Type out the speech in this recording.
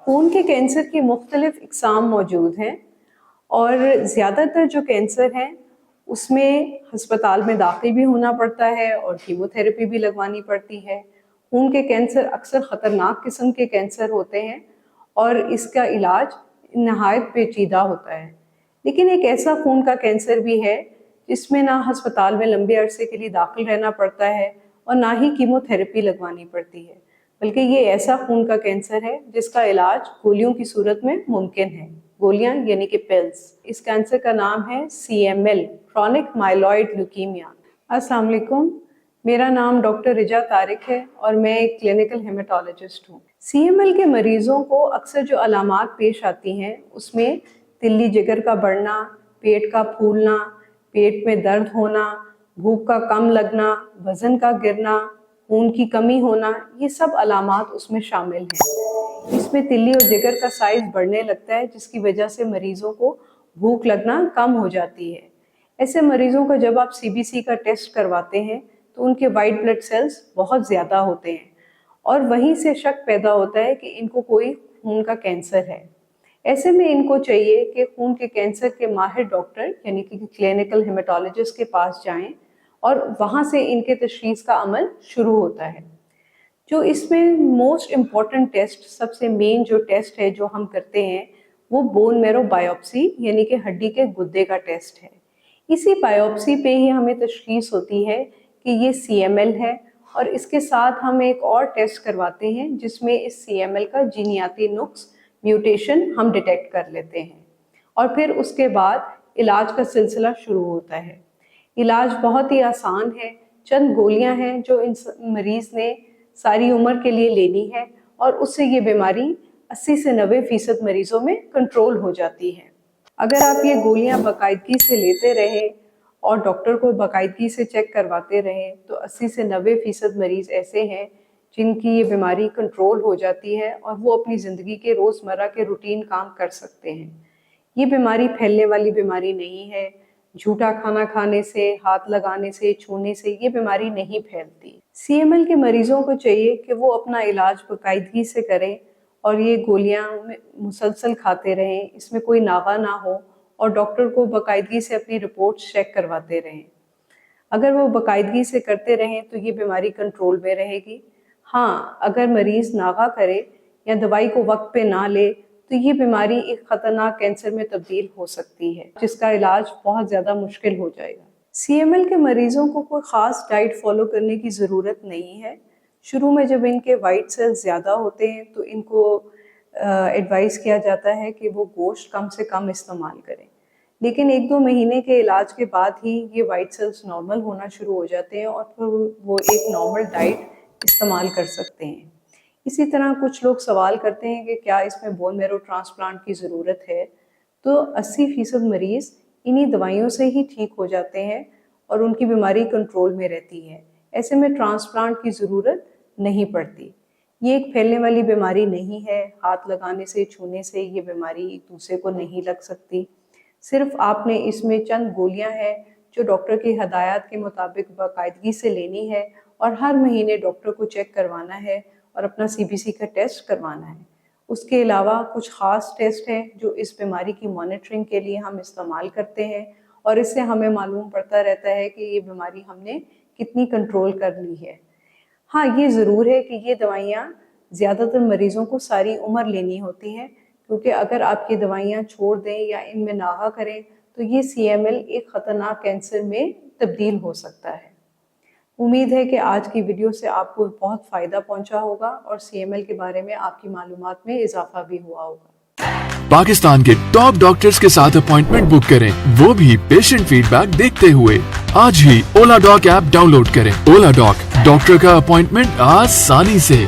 خون کے کینسر کی مختلف اقسام موجود ہیں اور زیادہ تر جو کینسر ہیں اس میں ہسپتال میں داخل بھی ہونا پڑتا ہے اور کیمو تھراپی بھی لگوانی پڑتی ہے۔ خون کے کینسر اکثر خطرناک قسم کے کینسر ہوتے ہیں اور اس کا علاج نہایت پیچیدہ ہوتا ہے، لیکن ایک ایسا خون کا کینسر بھی ہے جس میں نہ ہسپتال میں لمبے عرصے کے لیے داخل رہنا پڑتا ہے اور نہ ہی کیمو تھراپی لگوانی پڑتی ہے، بلکہ یہ ایسا خون کا کینسر ہے جس کا علاج گولیوں کی صورت میں ممکن ہے، گولیاں یعنی کہ پلز۔ اس کینسر کا نام ہے CML، کرونک مائلوئڈ لیوکیمیا۔ السلام علیکم، میرا نام ڈاکٹر رجا طارق ہے اور میں ایک کلینکل ہیماٹولوجسٹ ہوں۔ CML کے مریضوں کو اکثر جو علامات پیش آتی ہیں اس میں تلی جگر کا بڑھنا، پیٹ کا پھولنا، پیٹ میں درد ہونا، بھوک کا کم لگنا، وزن کا گرنا، خون کی کمی ہونا، یہ سب علامات اس میں شامل ہیں۔ اس میں تلی اور جگر کا سائز بڑھنے لگتا ہے جس کی وجہ سے مریضوں کو بھوک لگنا کم ہو جاتی ہے۔ ایسے مریضوں کا جب آپ CBC کا ٹیسٹ کرواتے ہیں تو ان کے وائٹ بلڈ سیلز بہت زیادہ ہوتے ہیں اور وہیں سے شک پیدا ہوتا ہے کہ ان کو کوئی خون کا کینسر ہے۔ ایسے میں ان کو چاہیے کہ خون کے کینسر کے ماہر ڈاکٹر یعنی کہ کلینکل ہیماٹولوجسٹ کے پاس جائیں اور وہاں سے ان کے تشخیص کا عمل شروع ہوتا ہے۔ جو اس میں موسٹ امپورٹنٹ ٹیسٹ، سب سے مین جو ٹیسٹ ہے جو ہم کرتے ہیں وہ بون میرو بائیوپسی یعنی کہ ہڈی کے گدے کا ٹیسٹ ہے۔ اسی بائیوپسی پہ ہی ہمیں تشخیص ہوتی ہے کہ یہ CML ہے، اور اس کے ساتھ ہم ایک اور ٹیسٹ کرواتے ہیں جس میں اس CML کا جینیاتی نقص میوٹیشن ہم ڈیٹیکٹ کر لیتے ہیں، اور پھر اس کے بعد علاج کا سلسلہ شروع ہوتا ہے۔ علاج بہت ہی آسان ہے، چند گولیاں ہیں جو ان مریض نے ساری عمر کے لیے لینی ہے اور اس سے یہ بیماری 80 سے 90% مریضوں میں کنٹرول ہو جاتی ہے۔ اگر آپ یہ گولیاں باقاعدگی سے لیتے رہیں اور ڈاکٹر کو باقاعدگی سے چیک کرواتے رہیں تو 80 سے 90% مریض ایسے ہیں جن کی یہ بیماری کنٹرول ہو جاتی ہے اور وہ اپنی زندگی کے روزمرہ کے روٹین کام کر سکتے ہیں۔ یہ بیماری پھیلنے والی بیماری نہیں ہے، جھوٹا کھانا کھانے سے، ہاتھ لگانے سے، چھونے سے یہ بیماری نہیں پھیلتی۔ CML کے مریضوں کو چاہیے کہ وہ اپنا علاج باقاعدگی سے کریں اور یہ گولیاں مسلسل کھاتے رہیں، اس میں کوئی ناغہ نہ ہو، اور ڈاکٹر کو باقاعدگی سے اپنی رپورٹس چیک کرواتے رہیں۔ اگر وہ باقاعدگی سے کرتے رہیں تو یہ بیماری کنٹرول میں رہے گی۔ ہاں، اگر مریض ناغہ کرے یا دوائی کو وقت پہ نہ لے تو یہ بیماری ایک خطرناک کینسر میں تبدیل ہو سکتی ہے جس کا علاج بہت زیادہ مشکل ہو جائے گا۔ CML کے مریضوں کو کوئی خاص ڈائٹ فالو کرنے کی ضرورت نہیں ہے۔ شروع میں جب ان کے وائٹ سیلز زیادہ ہوتے ہیں تو ان کو ایڈوائز کیا جاتا ہے کہ وہ گوشت کم سے کم استعمال کریں، لیکن 1-2 مہینے کے علاج کے بعد ہی یہ وائٹ سیلز نارمل ہونا شروع ہو جاتے ہیں اور پھر وہ ایک نارمل ڈائٹ استعمال کر سکتے ہیں۔ اسی طرح کچھ لوگ سوال کرتے ہیں کہ کیا اس میں بون میرو ٹرانسپلانٹ کی ضرورت ہے، تو 80% مریض انہی دوائیوں سے ہی ٹھیک ہو جاتے ہیں اور ان کی بیماری کنٹرول میں رہتی ہے۔ ایسے میں ٹرانسپلانٹ کی ضرورت نہیں پڑتی۔ یہ ایک پھیلنے والی بیماری نہیں ہے، ہاتھ لگانے سے، چھونے سے یہ بیماری ایک دوسرے کو نہیں لگ سکتی۔ صرف آپ نے اس میں چند گولیاں ہیں جو ڈاکٹر کی ہدایات کے مطابق باقاعدگی سے لینی ہے اور ہر مہینے ڈاکٹر کو چیک کروانا ہے اور اپنا CBC کا ٹیسٹ کروانا ہے۔ اس کے علاوہ کچھ خاص ٹیسٹ ہیں جو اس بیماری کی مانیٹرنگ کے لیے ہم استعمال کرتے ہیں، اور اس سے ہمیں معلوم پڑتا رہتا ہے کہ یہ بیماری ہم نے کتنی کنٹرول کر لی ہے۔ ہاں، یہ ضرور ہے کہ یہ دوائیاں زیادہ تر مریضوں کو ساری عمر لینی ہوتی ہیں، کیونکہ اگر آپ یہ دوائیاں چھوڑ دیں یا ان میں ناغہ کریں تو یہ CML ایک خطرناک کینسر میں تبدیل ہو سکتا ہے۔ امید ہے کہ آج کی ویڈیو سے آپ کو بہت فائدہ پہنچا ہوگا اور CML کے بارے میں آپ کی معلومات میں اضافہ بھی ہوا ہوگا۔ پاکستان کے ٹاپ ڈاکٹرز کے ساتھ اپوائنٹمنٹ بک کریں، وہ بھی پیشنٹ فیڈ بیک دیکھتے ہوئے۔ آج ہی اولا ڈاک ایپ ڈاؤن لوڈ کریں۔ اولا ڈاک، ڈاکٹر کا اپوائنٹمنٹ آسانی سے۔